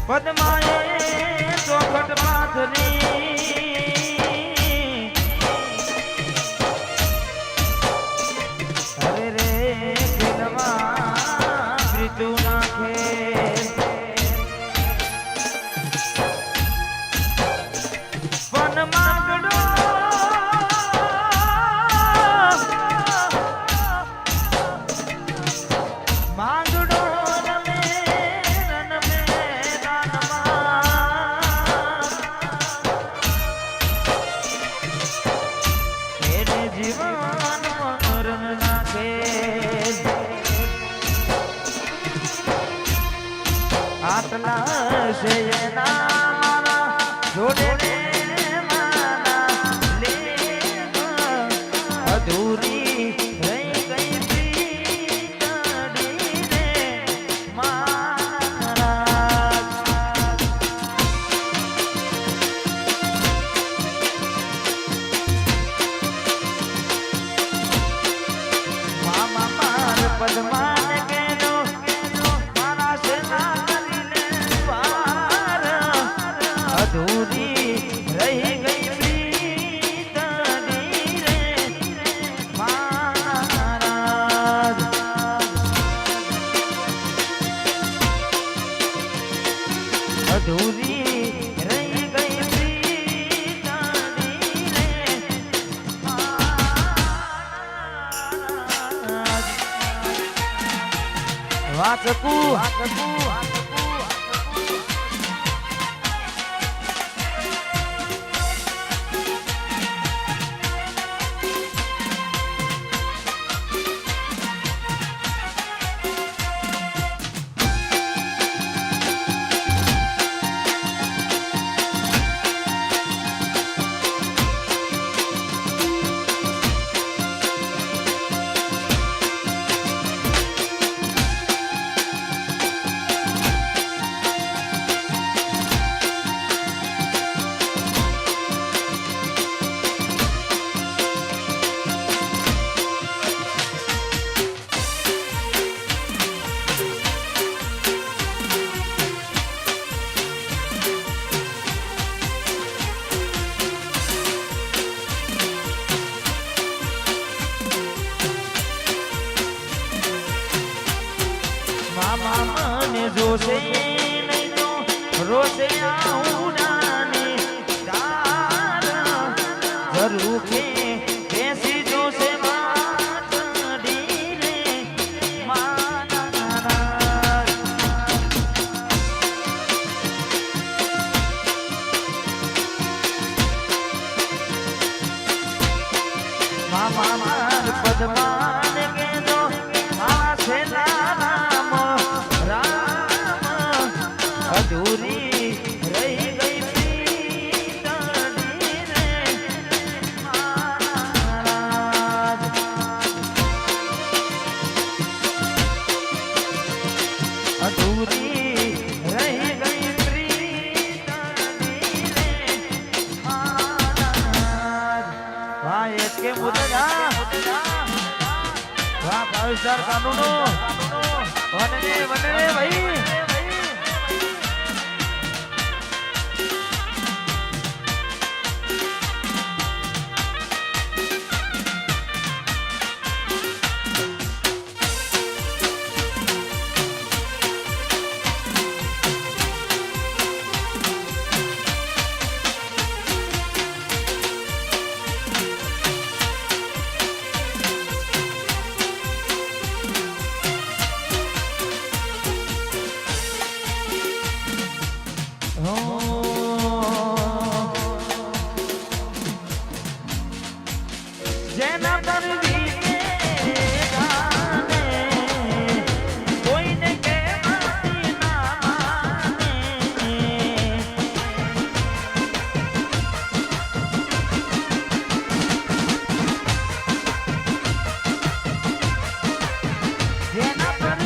પદ્માએ ચોખટ પાથરી અરે રે ખેલવા પ્રીતુ નાખે વન માગડો માંગડો આટલા છે એના જોડે માના લે અધૂરી રહી ગઈ પ્રીતડી રે મારા મામા માર પદ્માને કેનો મારા સેના અધૂરી રહી ગઈ પ્રીતડી રે મહારાજ અધૂરી રહી ગઈ પ્રીતડી રે મહારાજ વાચકું મામા મને જોશે નહીં તો રોશે આઉડાને તારા જરૂર કે બેસી જોશે માતડી રે મારા મામા માર પદ્માને કેજો આ છેલા અધૂરી રહી ગઈ પ્રીતડી રે મહારાજ અધૂરી રહી ગઈ પ્રીતડી રે મહારાજ વાહ એક કે મુદા વાહ 22 કાનૂનો વનને ભાઈ જેના પર કોઈને કહેવાતી ના માને જેના પર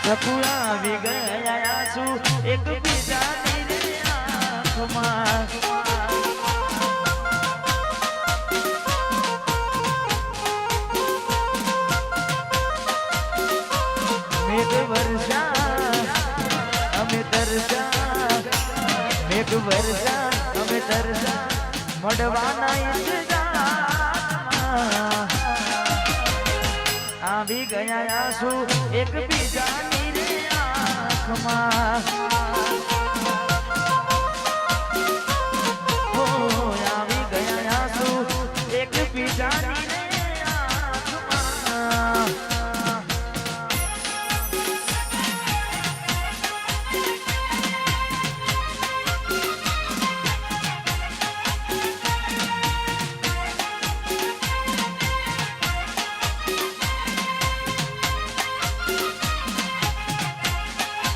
સપુરા આવી ગયા આંસુ એકબીજાની રે આંખમાં મેઘ વર્ષા અમે તરસા મેઘ વર્ષા અમે તરસા મળવાના ઇંતજારમાં આવી ગયા આંસુ એકબીજાની રે આંખમાં હો આવી ગયા આંસુ એકબીજાની રે આંખમાં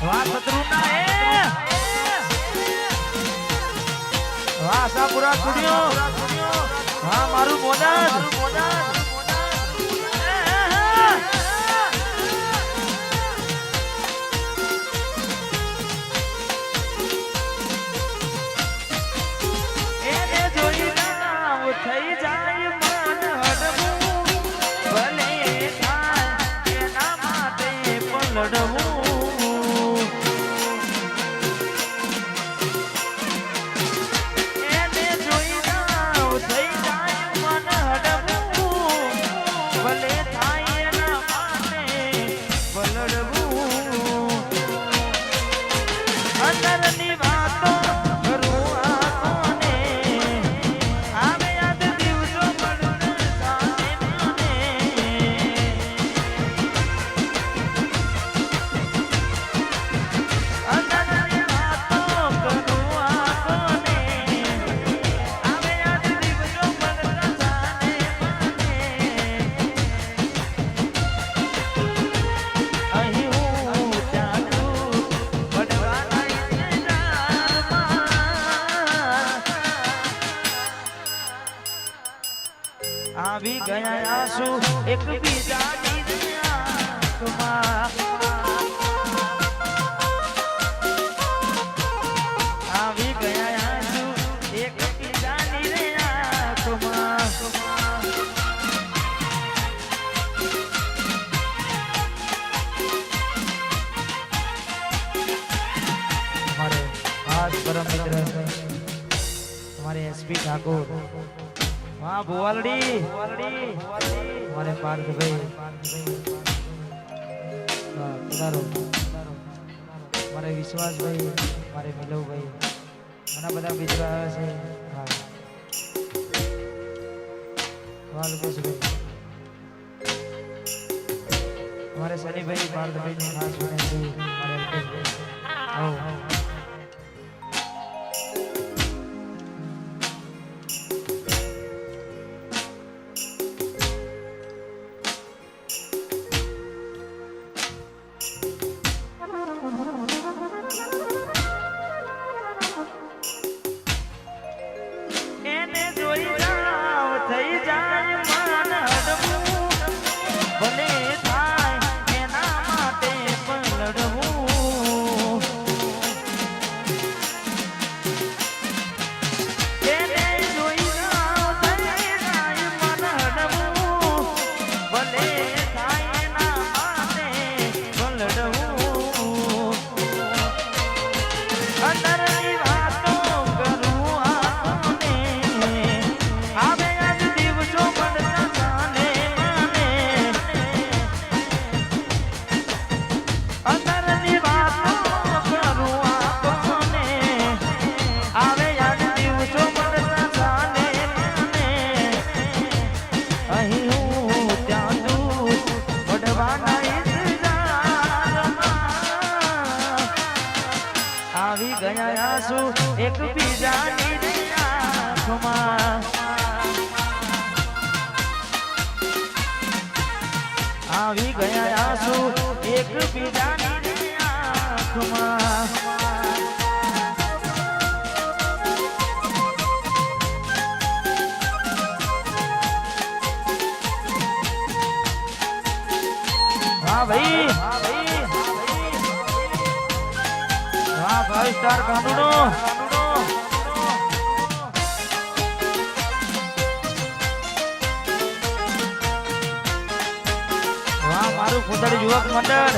વાહ શત્રુના એ વાહ આશાપુરા સ્ટુડિયો વાહ મારું મોદદ એને જોઈ નાવ થઈ જાય મન હડવું ભલે થાય એના માટે પલડવું આવી ગયા આંસુ એકબીજાની આંખમાં આવી ગયા આંસુ એકબીજાની રે આંખમાં हमारे आज परम मित्र हमारे एसपी ठाकुर हाँ बुवालड़ी हमारे पार्थ भाई हमारे विश्वास भाई हमारे मिलव भाई घना बधा मित्र आया छे हाँ वालकोस भाई हमारे सनी भाई पार्थ भाई ने खास विनंती हमारे अल्पेश भाई आओ આવી ગયા આંસુ એકબીજાની રે આંખમાં આવી ગયા આંસુ એકબીજાની રે આંખમાં હા ભાઈ 5 સ્ટાર કાનુનો વાહ મારું ફૂટડ યુવક મંડળ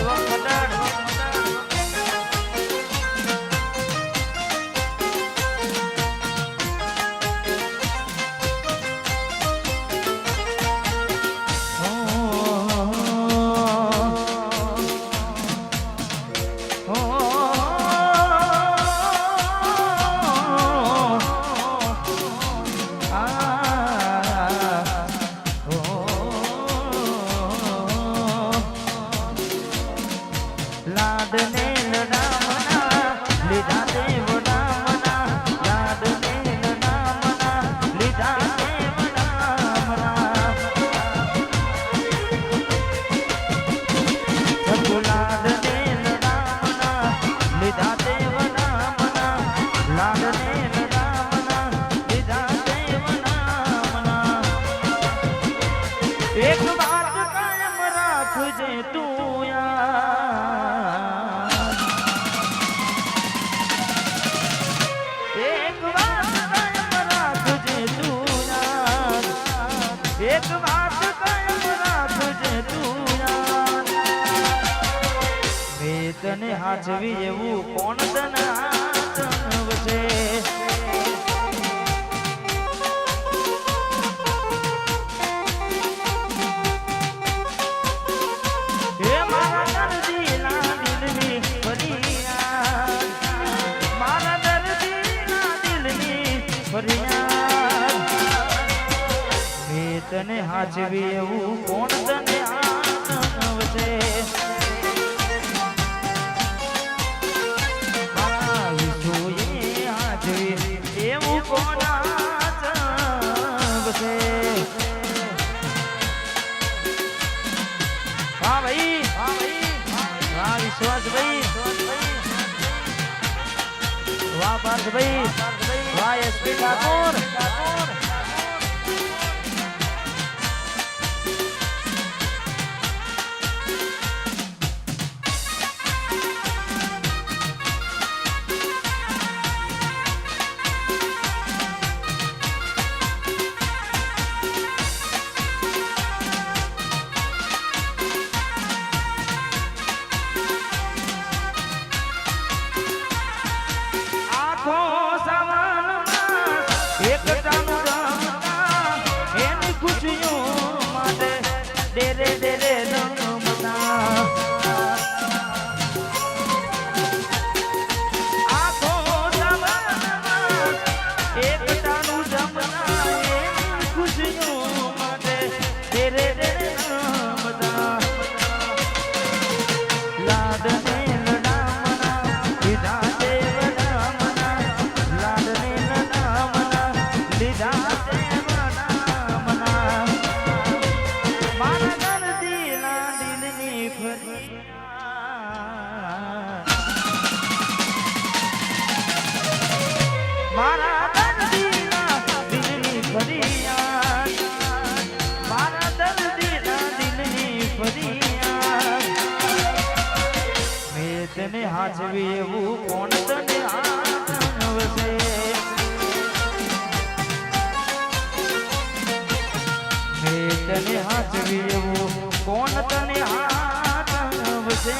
एक बात कायम राखजे तू यार एक बात कायम राखजे तू यार एक बात कायम राखजे तू यार मैं तने हाचवी एवं कोण तने हाचवशे તને હાચવી એવું કોણ તને આવશે હાચવી એવું કોણ આવશે હા ભાઈ વાહ વિશ્વાસ ભાઈ વાહ પાર્થ ભાઈ વાહ એસપી ઠાકોર डेरे डेरे नमना आखो जमाना एक टानु जमना खुशियों माटे डेरे डेरे नमना लाडने लडामना लीधा देव नामना लाडने लडामना लीधा देव नामना मारा दर्दीना दिलनी फरियाद मारा दर्दीना दिलनी फरियाद मैं तने हाचवी एवं कोण तने आवशे मैं तने हाचवी एवं कोण तने आवशे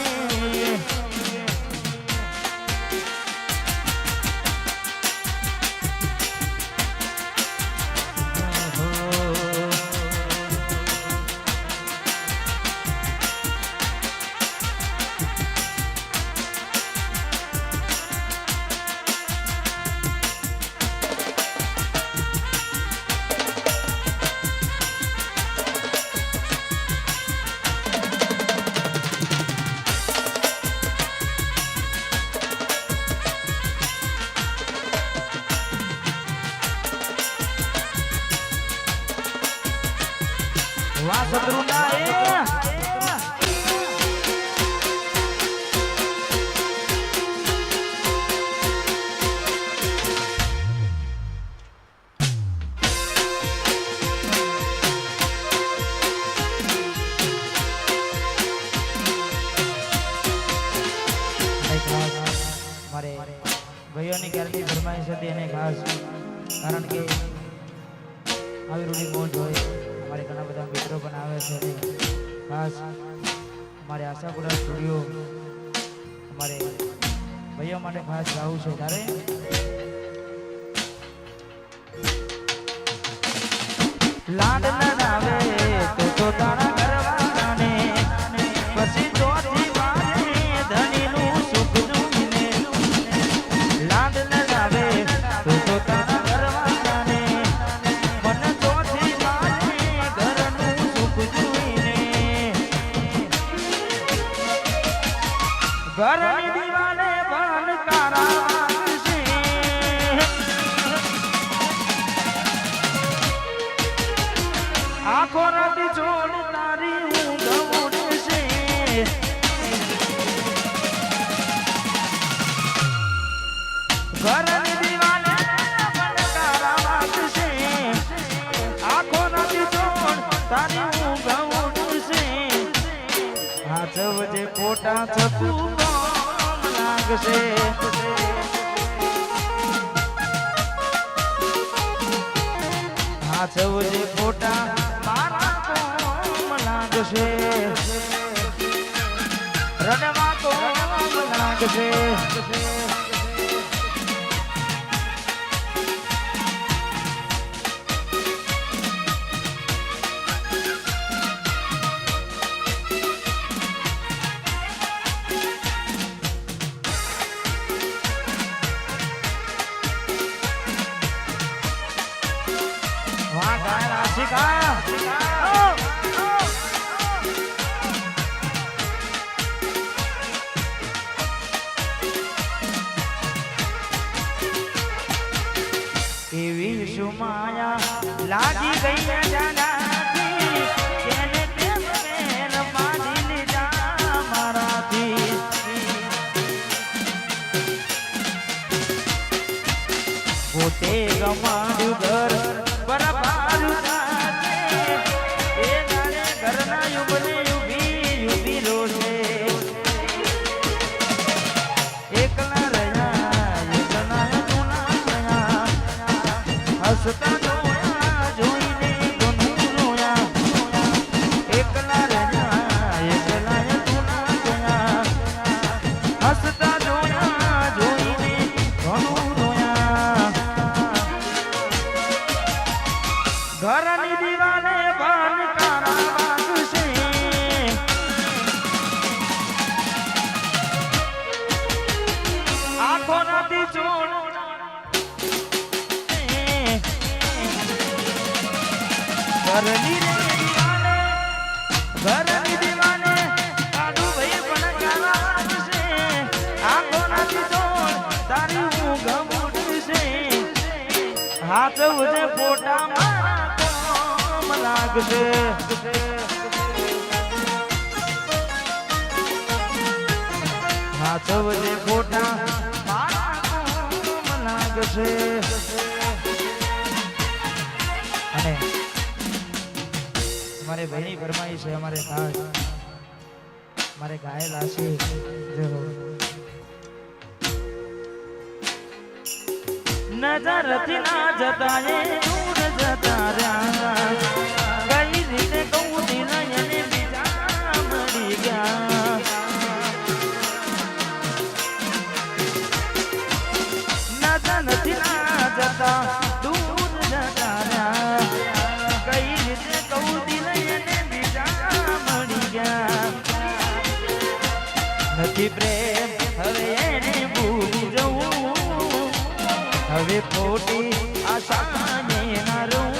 वाह शत्रुना મારે ભાઈઓની ક્યારની ફરમાઈશ હતી એને ખાસ કારણ કે આવી રૂડી મોજ હોય અમારે ઘણા બધા મિત્રો પણ આવે છે ખાસ અમારે આશાપુરા સ્ટુડિયો અમારે ભાઈઓ માટે ખાસ ગાવું છે તારે લાડ ના આવે તો તારા ઘરવાળાને પછી ચોથી વારે ધણીનું સુખ જોઈને લાડ ના આવે તો તારા ઘરવાળાને મન ચોથી વારે ઘરનું સુખ જોઈને ઘરની દીવાને બન કારા આખો રાતી છોડ તારી ઊંઘ ઉડશે ઘરની દીવાને બનકારા વાગશે આખો રાતી છોડ તારી ઊંઘ ઉડશે હાથ વજે ખોટા થતું લાગશે હાથ વજે ખોટા લાગશે રડવા તો લાગશે વાહ ગાય રાશિકા એવી સુમાયા લાગી ગઈ જાનાથી એને પ્રેમ માની લીધા મારાથી પોતે ગમાડ્યું ઘર બરાબર એ નારે ઘરના યુગને યુબી રોશે એકલા હસતા જોયા જોઈને ઘણું રોયા એકલા રહ્યા એકલા તુના ગયા હસતા જોયા જોઈને ઘણું રોયા ઘરની દીવાને બન કારા વાગશે આખો રાતી ચોળ ઘરની દીવાને કાઢું ભાઈ પણ કારા વાગશે આખો નાથી ચોળ તારી ઊંઘ ઉડશે હાથ ઉજે ફોટા મારા કોમ લાગશે હાથ ઉજે ફોટા મારા કોમ લાગશે અને हमारे बहनी फरमाई से हमारे खास हमारे गायला से जो नजर थी ना जताए दूर जता रहा कई रीते कहूँ दिलायने बीजा मरी गया नजर थी ना जता दूर जता रहा कई रीते कहूँ નથી પ્રેમ હવે એને ભૂલી જવું હવે ખોટી આશાને ના રહું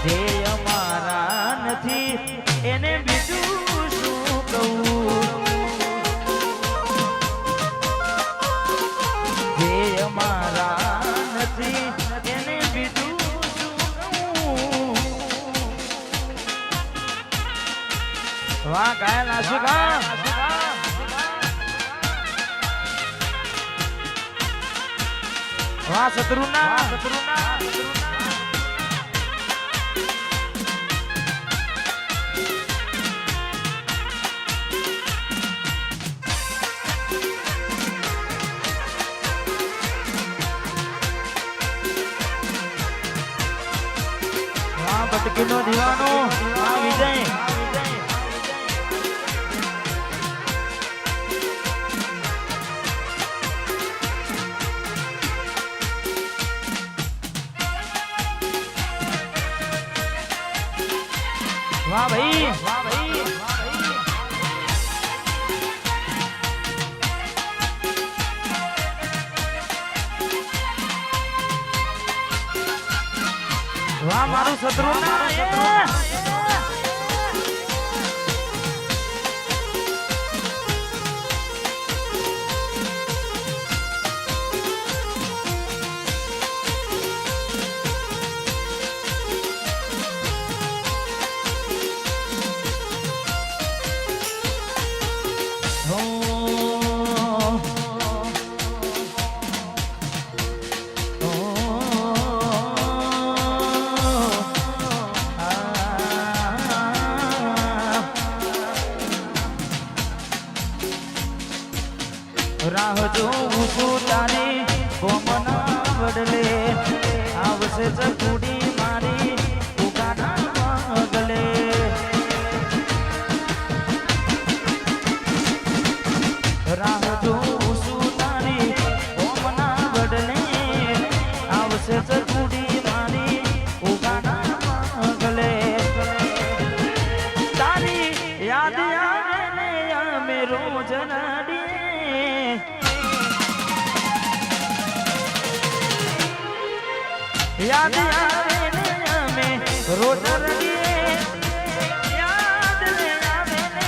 જે અમારા નથી એને બીજું શું કહું જે અમારા નથી એને બીજું વાહ ગાયલ આશિકા વાહ શત્રુના દીવાનો આ વિજય વાહ ભાઈ વાહ ભાઈ વાહ મારું શત્રુ ના રાહ જોઉં છું તારી કોમના બદલે આવશે ચકુડી મારી ઉગાના મગલે રાહ જોઉં છું તારી કોમના બદલે આવશે ચકુડી મારી ઉગાના મગલે તારી યાદ આવે ને અમે રોજ નાડી યાદ આવે ને અમે રોજ રડીએ યાદ ને આવે ને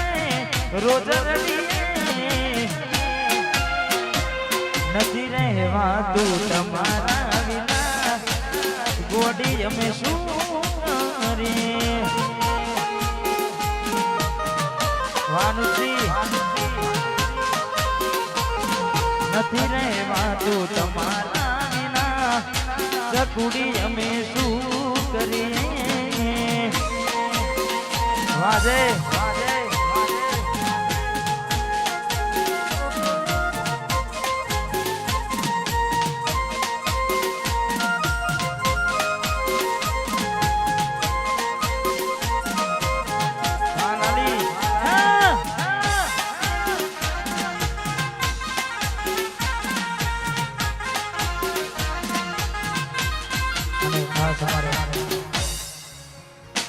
રોજ રડીએ નથી રહેવાતું તમારા વિના ગોડી અમે શું કરીએ વાનુજી નથી રહેવાતું તમારા ચકુડી અમે શું કરીએ વાજે વાજે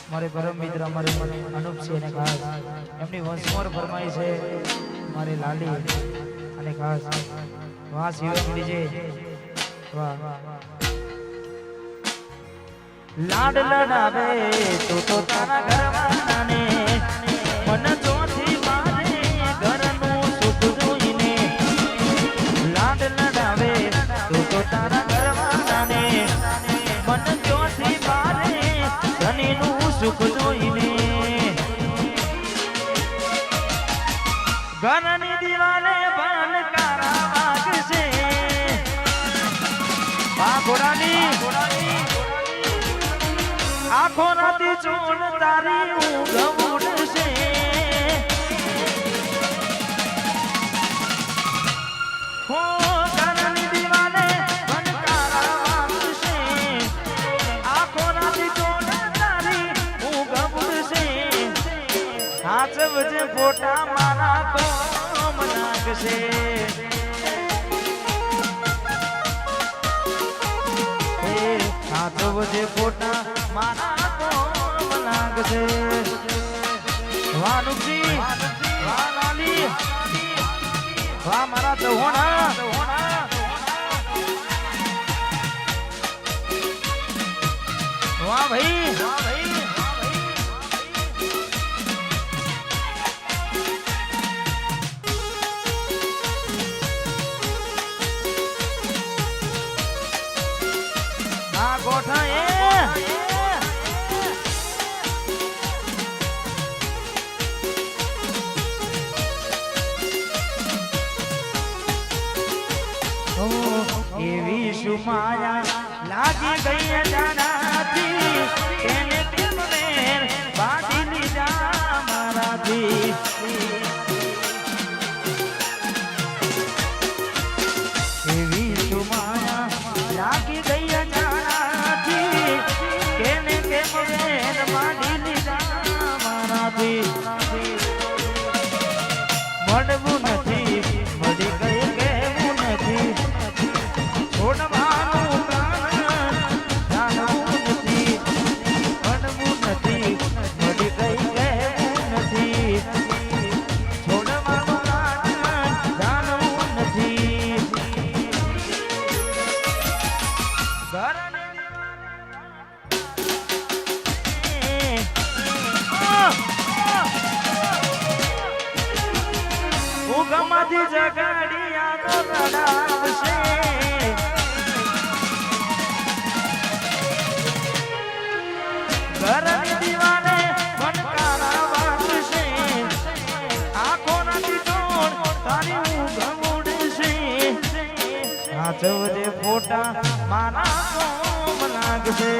મારે પરમ મિત્ર અમારે અનુપસિંહ અને ખાસ એમની વંશમોર ફરમાઈ છે મારી લાલી અને ખાસ વાહ શિવમ ડીજે વાહ લાડ લડાવે તો તારા ઘરવાળા ને મન ચોથી મારે ઘરનું સુખ જોઈને લાડ લડાવે તો તારા ઘરવાળા ને મન ચોથી મારે ધનીનું સુખ જોઈને ઘરની દિવાલે બનકારા વાગશે આ ઘોડાની આખો રાતી ચોણ તારી ઊંઘ ઉડશે હો ઘરની દિવાલે બનકારા વાગશે આખો રાતી ચોણ હાથ વજે ફોટા મારા કોમ નાખશે હાથ વજે ફોટા મારા કોમ નાખશે વાનુજી વાહ લાલી વાહ મારા ચૌહાણા વાહ ભાઈ વાહ ભાઈ ગોઠાએ એવી સુમાયા લાગી ગઈ જાનાથી એને તેમને બાંધી લીધા મારાથી એવી સુમાયા લાગી ગઈ જાનાથી કેને કેમ વેર બાંધી મળવું નથી મળી ગઈ કેવું નથી છોડવાનું પ્રાણ જાણવું નથી મળવું નથી મળી ગઈ કેવું નથી છોડવાનું પ્રાણ જાણવું નથી ઉગમથી જગાડિયા તો રડાવશે ઘરની દીવાને ફટકારા વાગશે આંખો નથી જોડ તારી ઊંઘ ઉડશે સાચવજે ફોટા મારા કોમ લાગશે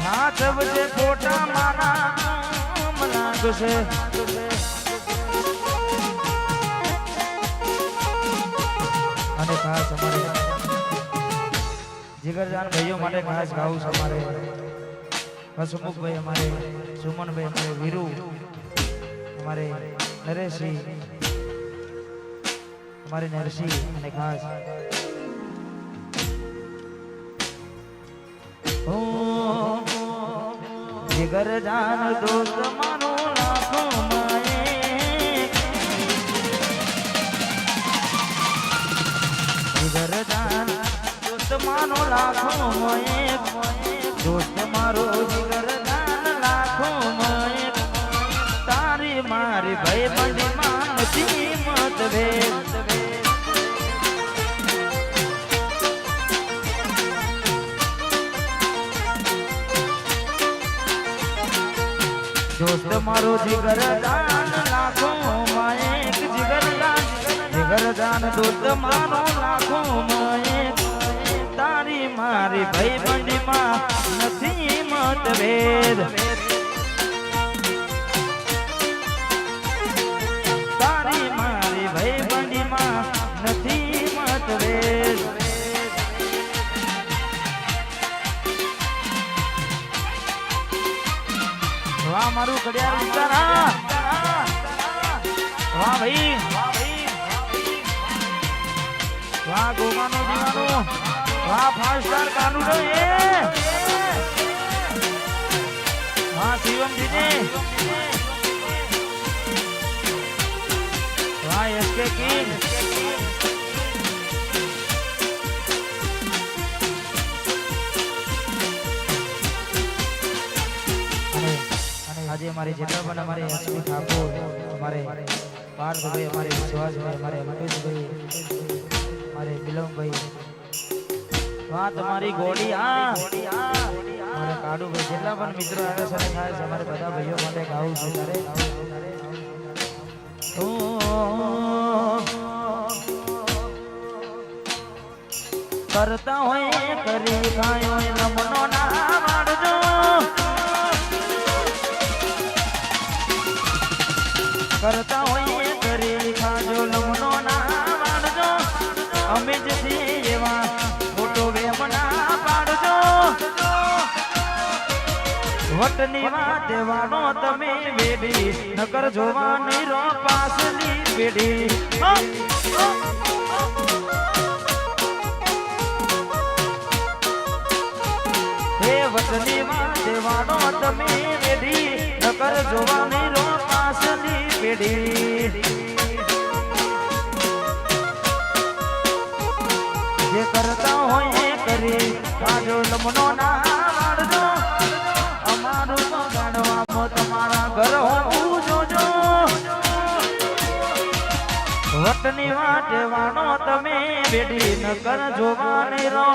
સાચવજે ફોટા મારા કોમ લાગશે અને ખાસ અમારે જીગરજાન ભાઈઓ માટે ખાસ ગાવું છે અમારે હસમુખભાઈ અમારે સુમનભાઈ અમારે વીરુ અમારે નરેશજી અમારે નરસિંહ અને ખાસ જીગરજાન દોસ્ત માનો લાખો માએ જીગરજાન દોસ્ત માનો લાખો માએ દોસ્ત મારો જીગરજાન લાખો માએ તારી મારી ભાઈ બંધી માં નથી મતભેદ दोस्त मारो जिगरदान लाखों माएक जिगरदान दोस्त मारो लाखों माएक तारी मारी भाई बंदी मां નથી મતભેદ તારી મારી ભાઈ બંદી માં નથી મતભેદ વાહ મારું કડિયાર વિસ્તારા વાહ ભાઈ વાહ ગોગાનો દીવાનો વાહ ફાસ્ટ સ્ટાર કાનુડો એ વાહ શિવમજી વાહ એસકે કિંગ આજે हमारे जेठा पण हमारे एसपी ठाकुर हमारे पार्थ भाई हमारे विश्वास भाई हमारे मुकेश भाई हमारे बिलम भाई वाह तुम्हारी गोड़ी हमारे काडू भाई जेटला पण मित्रों आवे छे खास हमारे બધા ભાઈઓ માટે ગાવું છે તારે करता होए करी खायो नमनो ना मारजो करता होए करी खाजो नमनो ना मारजो अमे जथी एवा फोटो वेमना पाडजो वटनी वाते वानो तमे बेडी नकर जोवानी रो पासली बेडी वटनी वाते वानो तमे बेडी नकर जोवानी रो पासली बेडी जे करता होए करे काजो लमनो ना वाडजो अमारो गाडवा मो तमारा घर हो जोजो वटनी वाटे वानो तमे बेडी नकर जोवानी रो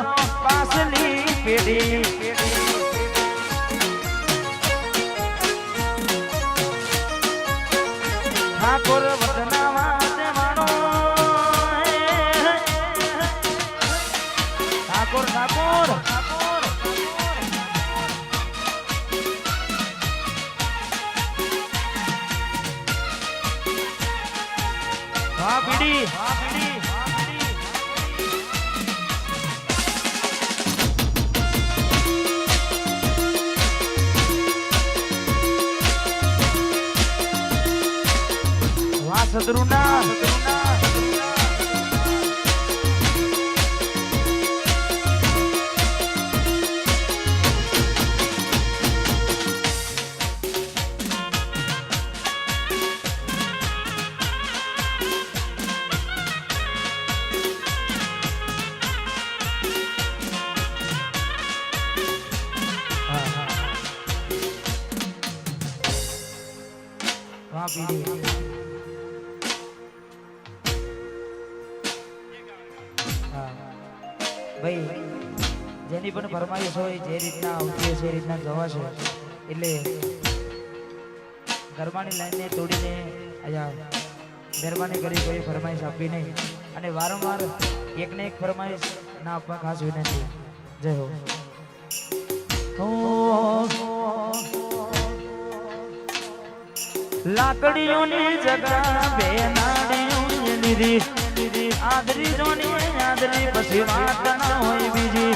पासली बेडी ठाकुर वतना वाते मानो ठाकुर ठाकुर वाह बीड़ी સદરુના ભાઈ જેની પણ ફરમાઈશ હોય જે રીતના આવતી હશે એ રીતના ગવાશે એટલે ગરબાની લાઈનને તોડીને અહીંયા મહેરબાની કરી કોઈ ફરમાઈશ આપવી નહીં અને વારંવાર એકને એક ફરમાઈશ ના આપવા ખાસ વિનંતી. જય હો. લાકડીઓની જગા બે નાડીઓ લીધી આદરી જોની આદરી પછી વાત ના હોય બીજી.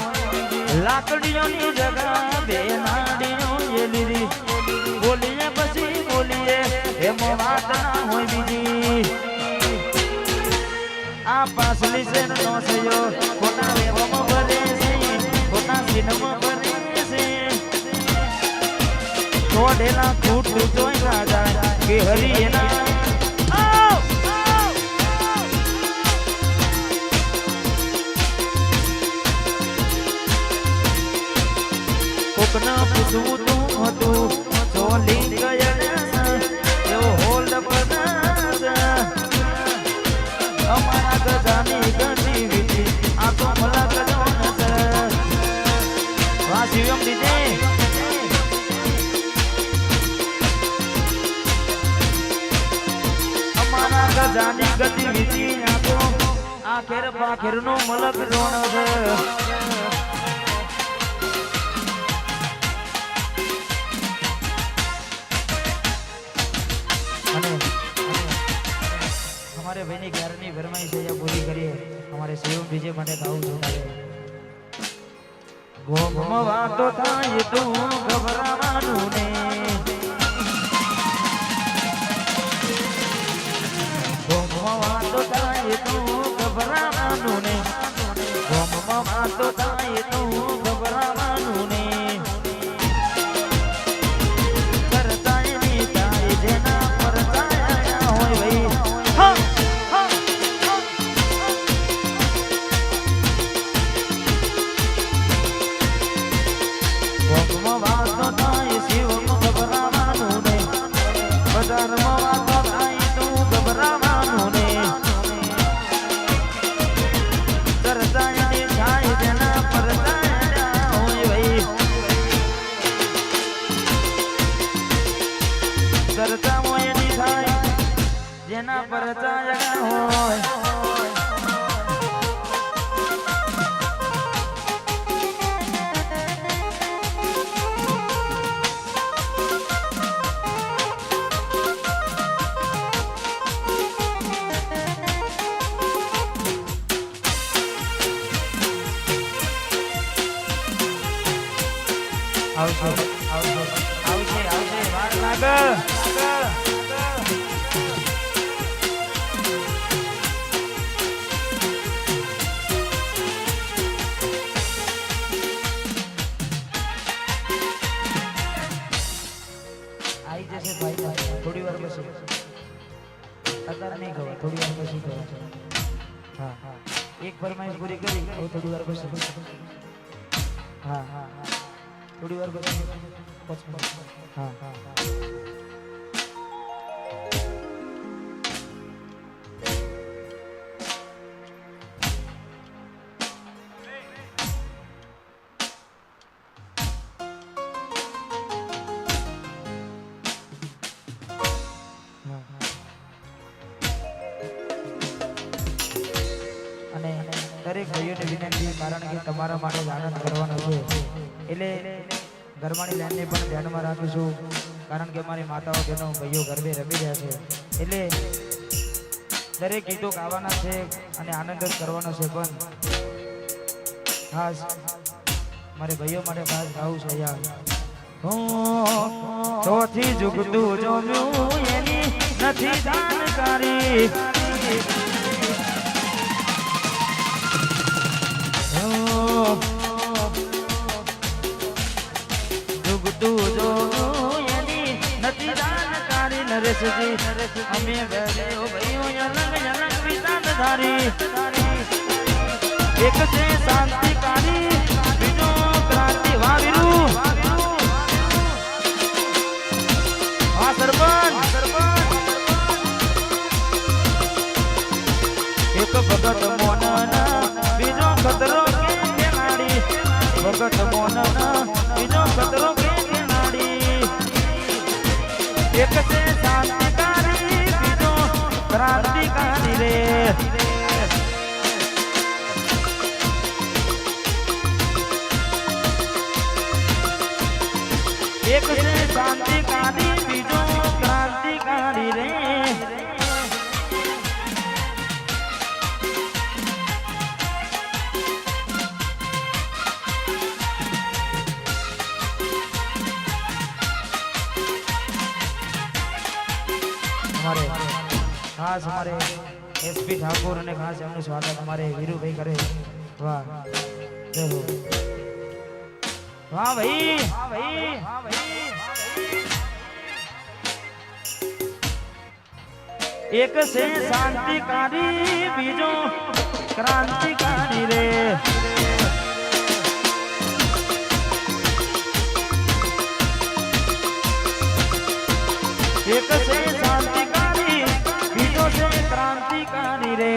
લાકડીઓની જગા બે નાડીઓ લીધી બોલીએ પછી બોલીએ એમાં વાત ના હોય બીજી. આ પાસલી છે નો થયો કોના વેવામાં ભરે છે કોના સિનમાં ભરે છે છોડેલા ખૂટ જોઈ રાજા કે હરી એના કોકના પૂછવું તું હતું ચોલી ગયા એવો હોલ્ડ બનાસ અમારા ગજાની ગતિવિધિ આ તો ભલા ગજાનો છે વાસીમ દીદે અમારા ગજાની ગતિવિધિ આ તો આખેર પાખેરનો મલક જોણ છે. हमारे भाई ने 11वीं फरमाइश है या पूरी करिए हमारे शिवम डीजे માટે ગાવું જોડાવે. ગોમવા તો થાય તું ગભરાવાનું ને ગોમવા તો થાય તું ગભરાવાનું ને ગોમવા તો થાય તું ગભરાવાનું ને કરતાય ની તાય જેના પરતાય હોય ભાઈ જેના પરચાય હોય આવશે આવશે આવશે વાર લાગે થોડી વાર પછી અત્યારે નહીં ખબર થોડી વાર પછી ખબર. હા હા એક ફરમાઈશ પૂરી કરી હવે થોડી વાર પછી હા હા હા થોડી વાર પછી હા હા દરેક ભાઈઓને વિનંતી કારણ કે તમારા માટે આનંદ કરવાનો છે એટલે ગરબાની લાઈનને પણ ધ્યાનમાં રાખીશું કારણ કે અમારી માતાઓ બહેનો ભાઈઓ ગરબે રમી રહ્યા છે એટલે દરેક ગીતો ગાવાના છે અને આનંદ જ કરવાનો છે પણ ખાસ મારે ભાઈઓ માટે ખાસ ગાવું છે યાર ચોથી જુગતું જોયું એની નથી જાણકારી જુગતું જો એની નથી જાણકારી નરેશજી અમે ગયો ભાઈઓ અલગ અલગ વિચાર ધારી એક છે શાંતિકારી બીજો ક્રાંતિ વાવીરું આ સરપંચ એક ભગત મોનન બીજો ખતરો કે ખેલાડી ભગત મોનન બીજો ખતરો કે ખેલાડી એક છે શાંતિકારી બીજો ક્રાંતિકારી રે એક છે શાંતિકારી બીજો ક્રાંતિકારી રે खास हमारे एसपी ठाकुर ने खास एमનું સ્વાગત हमारे વીરુભાઈ કરે વાહ જય હો વાહ ભાઈ એક છે શાંતિકારી બીજો ક્રાંતિકારી રે એક છે શાંતિકારી બીજો છે ક્રાંતિકારી રે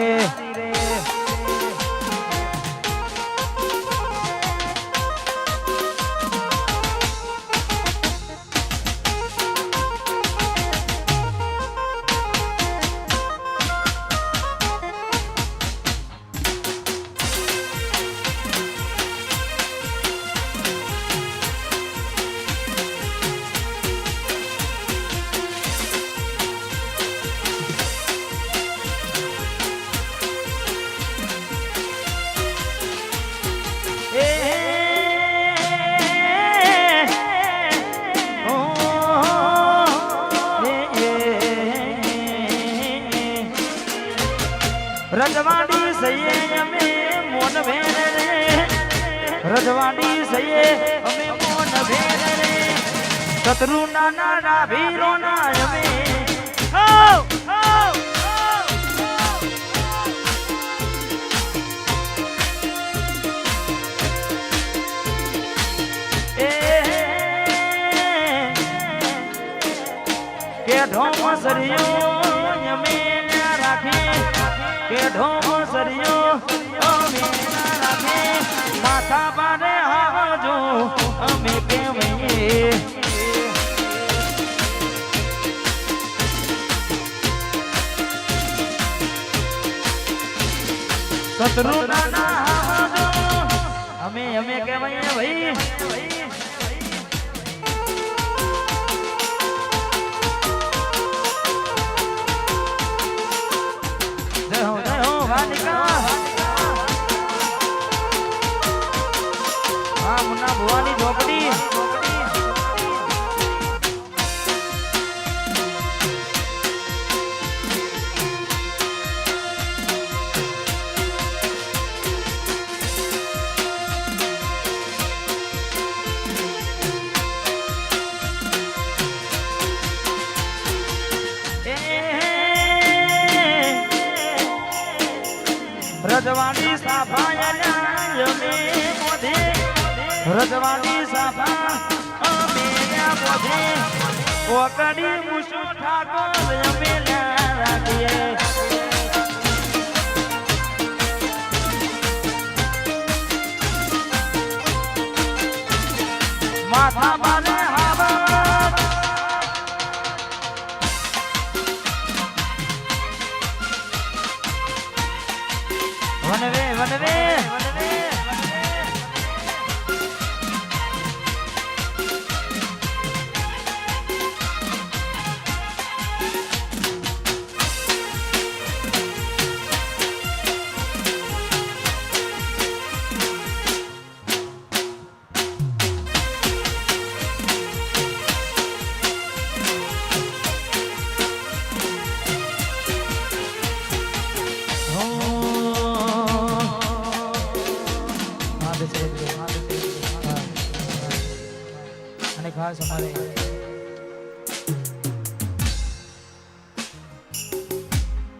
રજવાડી સઈએ અમે મોન ભેર રે રજવાડી સઈએ અમે મોન ભેર રે શત્રુ નાના વીરો ના અમે કે ઢોમ સરિયો અમે રાખી કે ઢોમ સરિયો અમે રાખે માથા પારે હાજો અમે કેમઈએ શત્રુ નાના હાજો અમે કેમઈએ ભાઈ मुन्ना भुवानी झोपड़ी रजवानी साफा रजवानी साफा अमेल्या बोधे ओकड़ी मुसु ठाकुर अमेल्या राखिए माथा मारे हावा वनवे वनवे અને ખાસ અમારે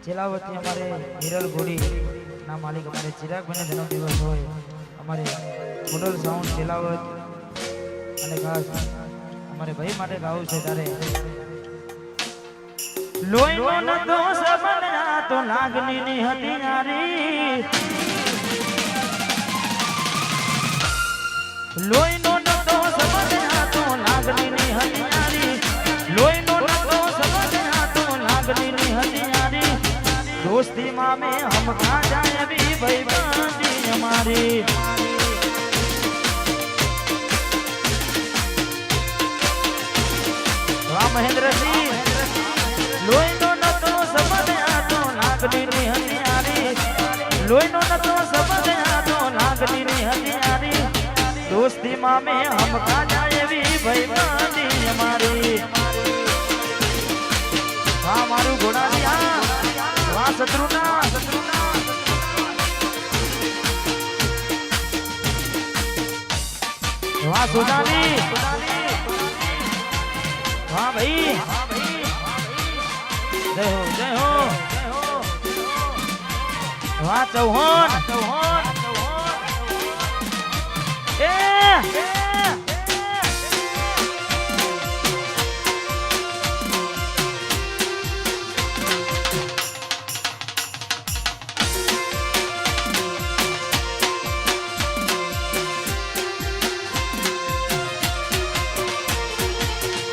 ચેલાવતી અમારે હિરલ ઘોડી ના માલિક અમારે ચિરાગભાઈનો જન્મદિવસ હોય અમારે મોડલ સાઉન્ડ ચેલાવત અને ખાસ અમારે ભાઈ માટે ગાવું છે ત્યારે લોહીનો નતો સબના તો લાગણીની હતી યારી લોહીનો નતો સબના તો લાગણીની હતી યારી લોહીનો નતો સબના તો લાગણીની હતી યારી દોસ્તી માં મે હમ કા જાય બી ભાઈ બાંધી અમારી વાહ મહેન્દ્રસિંહ લોહીનો નતો સબના તો લાગણીની હતી યારી લોહીનો નતો સબના તો લાગણીની હતી યારી દોસ્તી માં મે હમ કા જાય બી ભાઈ બાંધી અમારી વાહ મારું ઘોડાલિયા વાહ શત્રુના વાહ સુજાની વાહ ભાઈ જય હો વાહ ચૌહાણ એ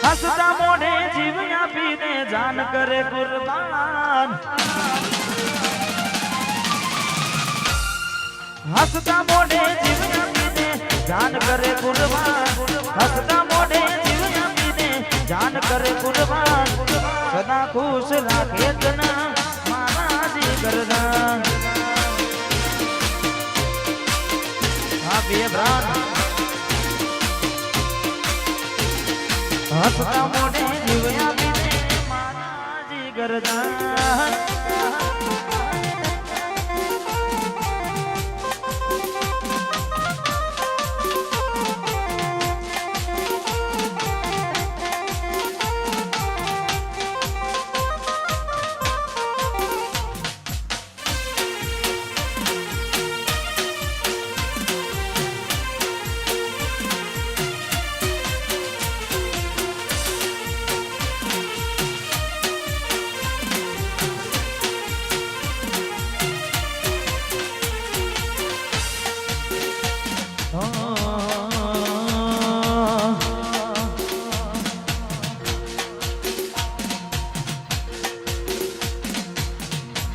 હસતા મોઢે જીવ આપીને જાન કરે કુરબાન હસતા મોઢે જીવ આપીને જાન કરે કુરબાન હસતા મોઢે જીવ આપીને જાન કરે કુરબાન સદા ખુશ રાખે તના મારા જીગરદાન હા બે બ્રાન હસતા મોઢે જીવ આપીને મારા જીગરદાન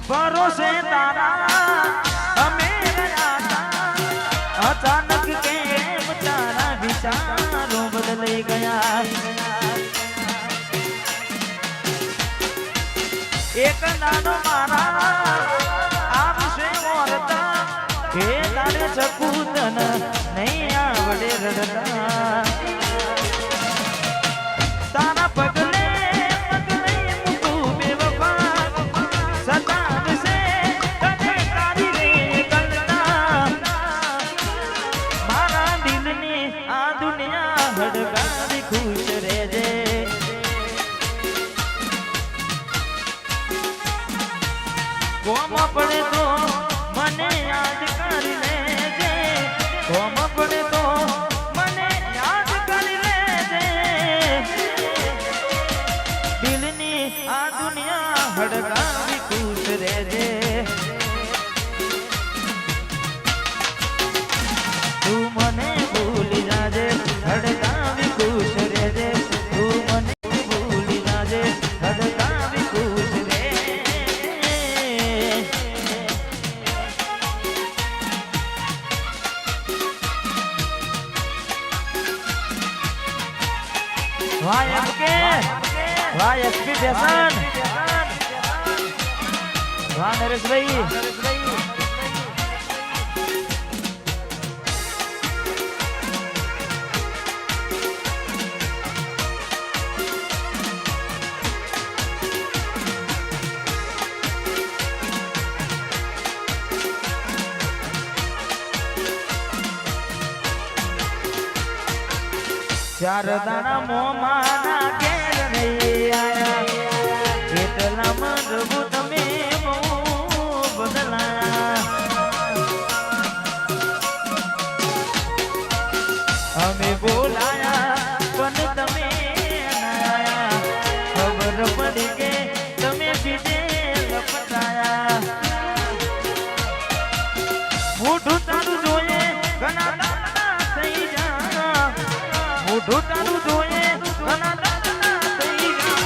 ભરોસે તારા અમે રહ્યા અચાનક કેમ તારા વિચારો બદલાઈ ગયા એક નાનો મારા આવશે મોરતા કે તારે સકૂતન નહીં આવડે રડતા તારા પગલે ખુશ રહેજે કોમ પડે તો મને યાદ કરી લેજે કોમ પડે તો મને યાદ કરી લેજે દિલની આ દુનિયા હડકાવી ખુશ રહેજે તું મને ભૂલી જાજે હડકાવી ખુશ રહેજે તું મને ભૂલી જાજે હડકાવી ખુશ રહેજે વાહ એમકે વાહ એસપી ફેશન વાહ નરેશભાઈ શારદાના મોમાના ઘેર નહીં આયા એટલા મરવું તમે બહુ બદલાયા અમે બોલાયા પણ તમે આયા ખબર પડી કે તમે બીજે લપટાયા મોઢું તારું જોઈએ ઘણા દાદા થઈ જા મોઢું તારું જોઈએ ઘણા દાદા થઈ જા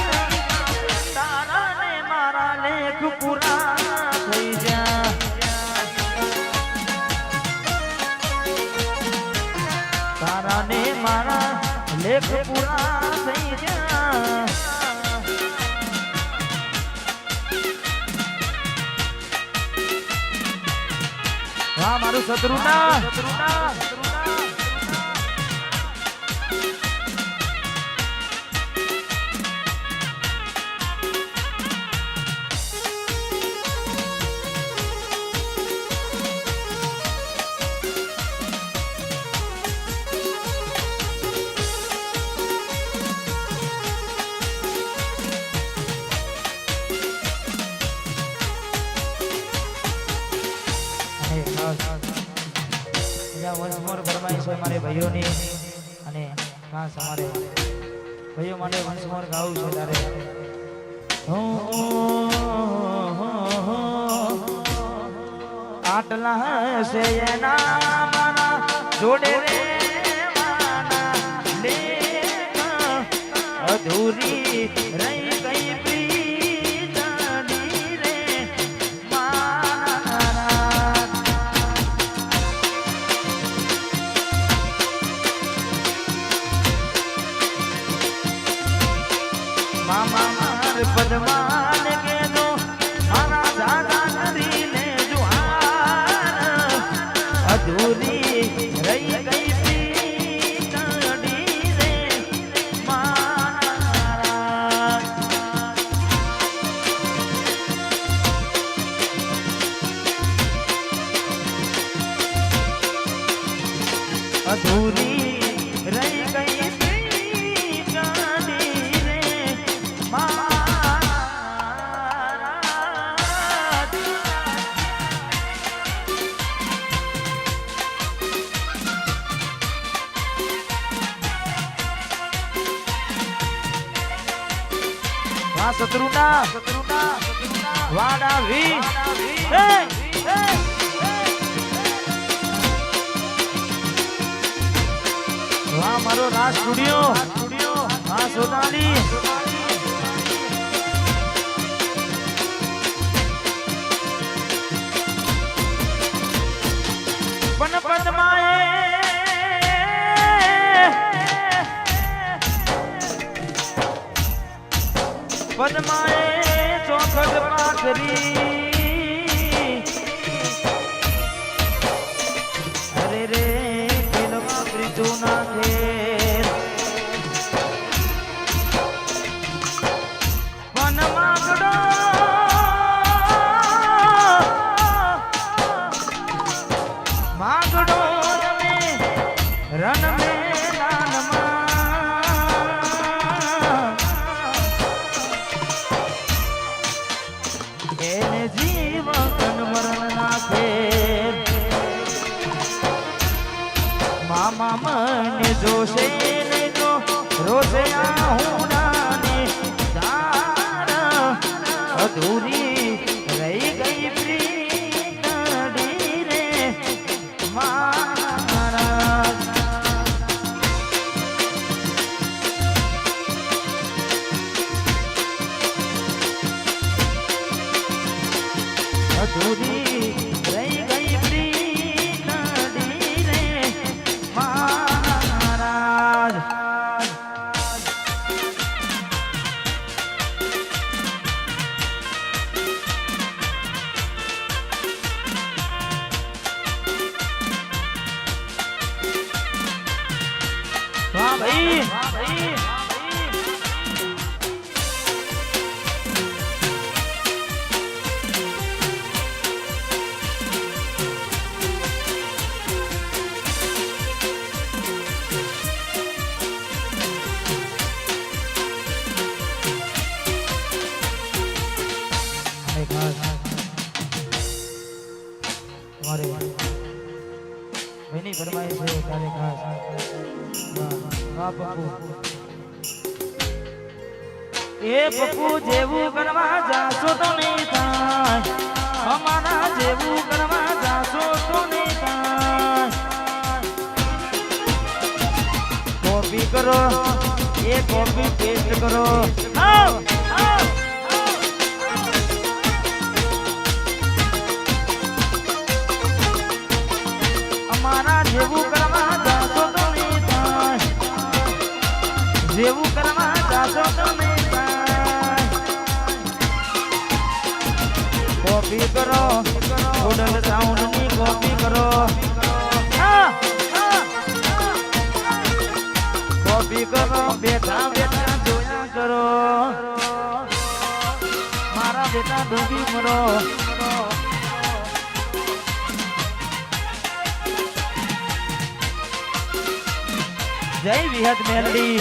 તારા ને મારા લેખ પૂરા થઈ જા તારા ને મારા લેખ પૂરા થઈ જા વાહ મારું શત્રુના મારે ભાઈઓની અને ખાસ અમારે ભાઈઓ માટે વંશમોર ગાવું છે તારે આટલા છે એના મારા જોડે અધૂરી રહી ગઈ પ્રીતની રે મામા માર પદમાન કે દો મારા દાદા કરીને જુહાર અધૂરી રહી ગઈ પ્રીતની રે મારા અધૂરી રહી ગઈ શત્રુના વાડા વી વાહ મારો રાજ સ્ટુડિયો હા સોનાલી પણ પદમાએ પદમાએ ચોખટ પાથરી અરે રે પેલમાં પ્રીતું નાખે પન માગડો માગડો રણ મામા મને જોશે ને જો રોશે આહુડાને તારા અધૂરી રહી ગઈ પ્રીતડી રે મારા અધૂરી રહી ગઈ પ્રીતડી રે મહારાજ વાહ ભાઈ પપ્પુ એ પપ્પુ જેવું કરવા જાશો તો નહીં થાય અમારા જેવું કરવા જાશો તો નહીં થાય કોપી કરો એ કોપી પેસ્ટ કરો અમારા જેવું કરવા જાશો તો નહીં થાય જેવું કરવા જાશો તો નહીં થાય કોપી કરો ઓડલ સાઉન્ડ ની કોપી કરો કોપી કરો બેઠા બેઠા જોયા કરો મારા બેટા ડૂબી મરો જય વિહત મેલડી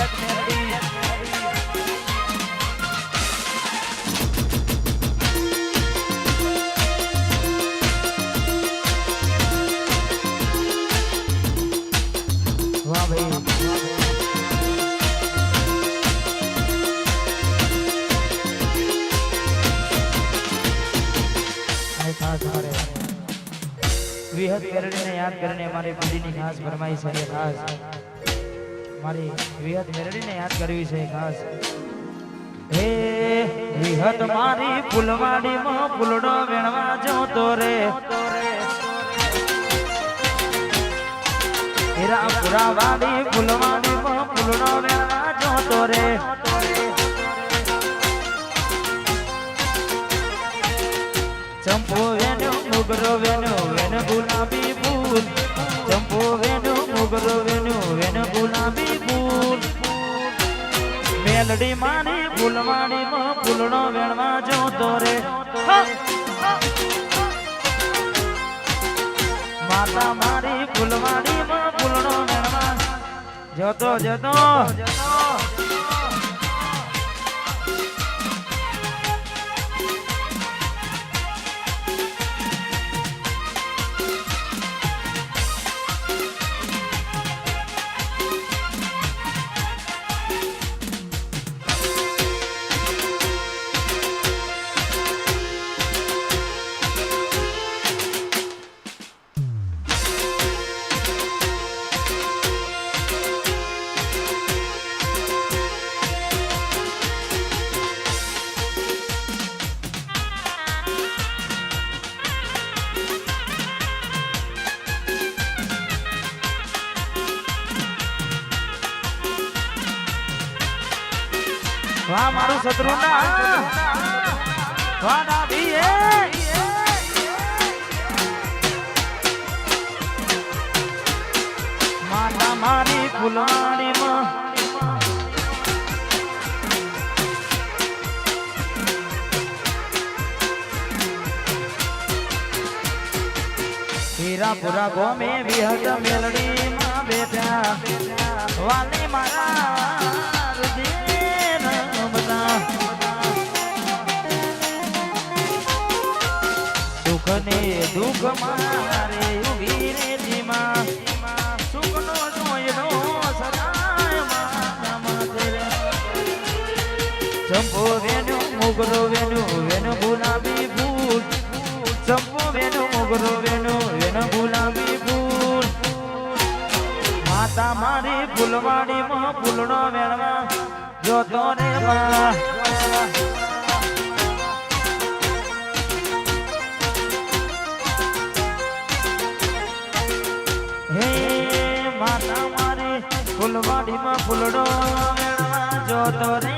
વાહ ભાઈ ખાસ મારે વિહત મેલડીને યાદ કરીને અમારી પેઢીની ખાસ ફરમાઈશ છે ખાસ મારી વિહત મેરડીને યાદ કરવી છે ખાસ હે વિહત મારી ફૂલવાડીમાં ફૂલડો વેણવા જોતો રે હીરા પુરા વાડી ફૂલવાડીમાં ફૂલડો વેણવા જોતો રે ચંપો વેનો મુગરો વેનો વેન ગુલાબી ફૂલ ચંપો વેનો મુગરો વેનો વેન ગુલાબી ફૂલ મેલડી મારી ફૂલવાડી માં ફૂલનો વેણવા જોતો રે માતા મારી ફૂલવાડી માં ફૂલનો વેણવા જોતો જોતો વાહ મારું શત્રુ ના વાહ ડાબી માતા મારી ફૂલવાડી માં હીરાપુરા ગોમે વિહત મેલડી માં બેઠા વાલી મારા સુખ ને દુઃખ મારે ઉભી રે ધીમા સુખ નો જોયનો સદાય મારા માથે ચંપો વેનો મોગરો વેનો વેનો ગુલાબી ફૂલ ચંપો વેનો મોગરો વેનો વેનો ગુલાબી ફૂલ માતા મારી ફૂલવાડી માં ફૂલનો વેણવા જોતો રે બા હે માતા મારી ફૂલવાડી માં ફૂલડો વેણવા જોતો રે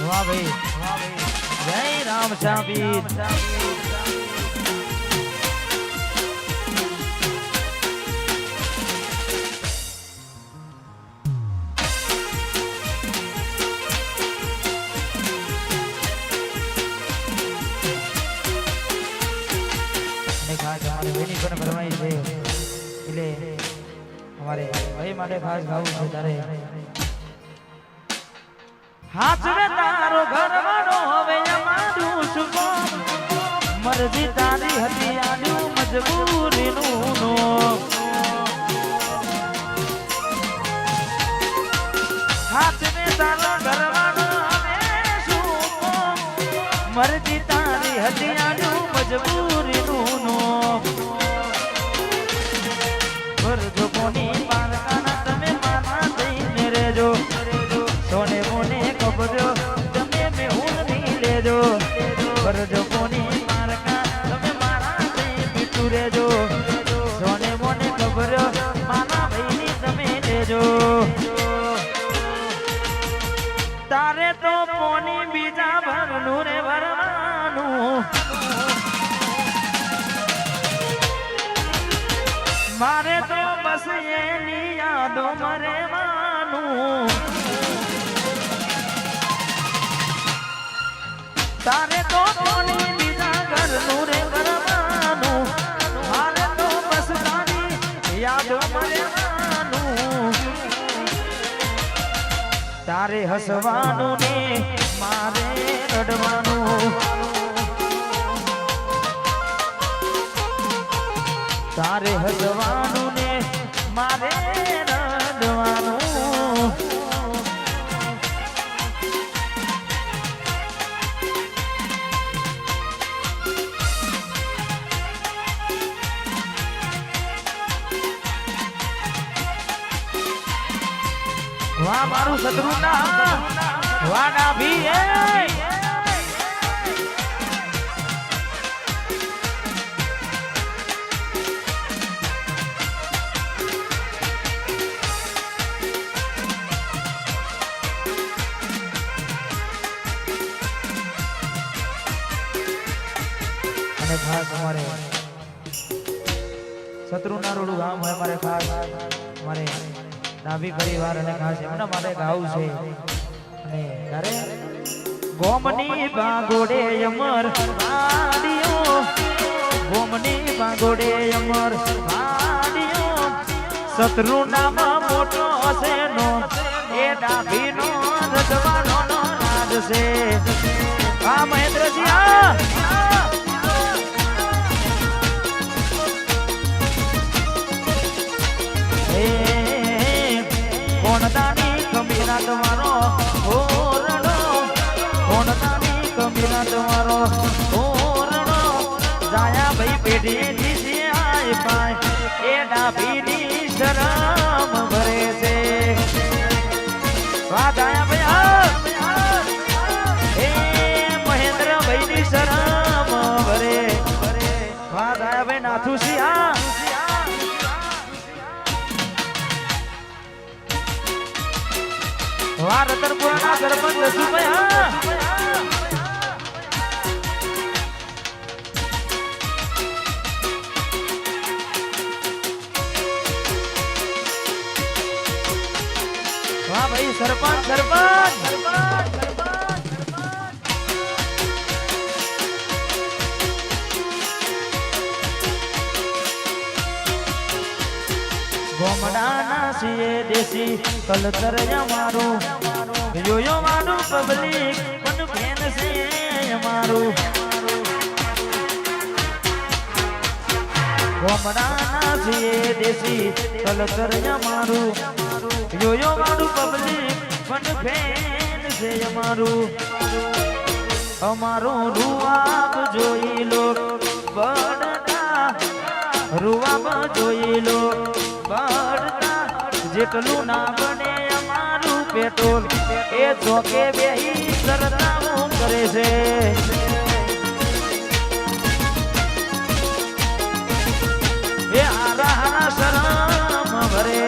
વાહ ભાઈ જય રામ સાબીર અમારે ભાઈ માટે ખાસ ગાવું છે તારે હાચવે તારો ઘરવાળો હવે અમારું શું કામ? મરજી તારી હતી આનું મજબૂરીનું નો હાચવે તારો ઘરવાળો હવે શું કામ? મરજી તારી હતી આનું મજબૂરીનું નો ભરજો કોની પારકાના તમે મારા દઈને રેજો સોને મોને ખબરો તમે મેહુલ ની લેજો ભરજો કોની પારકા તમે મારા દઈ પીતું રેજો સોને મોને ખબરો મારા ભાઈની તમે લેજો તારે તો પોની બીજા ભરનું રે ભરવાનું મારે તો બસ એની યાદો મરેવાનું તારે તો કોની બીજા ઘરનું રે કરવાનું મારે તો બસ તારી યાદો મરેવાનું તારે હસવાનું ને મારે રડવાનું તારે હસવાનું ને મારે રડવાનું વાહ મારું શત્રુના વાહ ડાભી અને ખાસ અમારે શત્રુના રોડું ગામ હોય અમારે ખાસ અમારે નાભી પરિવાર અને ખાસ એમના માટે ગાવું છે અને ત્યારે ગોમની બાગોડે અમર વાડીઓ ગોમની બાગોડે અમર વાડીઓ શત્રુ નામ મોટો હશે નો એ ડાભીનો રજવાનો નો રાજ છે આ મહેન્દ્રજી આ કોણદાની કમીના તમારો ઓરડો કોણદાની કમીના તમારો ઓરડો જાયા ભાઈ પેઢી જીસી આય પાય એ ડાભીની શરમ ભરે છે વાહ જાયા ભાઈ એ મહેન્દ્ર ભાઈની શરમ ભરે વાહ જાયા ભાઈ નાથુસી આ વાહ રતનપુરાના સરપંચ રસુભાઈ હા વાહ ભાઈ સરપંચ ગોમડાના છીએ દેશી કલતર અમારું જોયો મારું પબ્લિક પણ ફેન છે અમારું ગોમડાના છીએ દેશી કલતર અમારું જોયો મારું પબ્લિક પણ ફેન છે અમારું અમારું રૂવાબ જોઈ લો બળતા રૂવાબ જોઈ લો બળતા જેટલું ના બને અમારું પેટ્રોલ એ ચોકે બેહી સરનામું કરે છે એ હારા હારા શરમ ભરે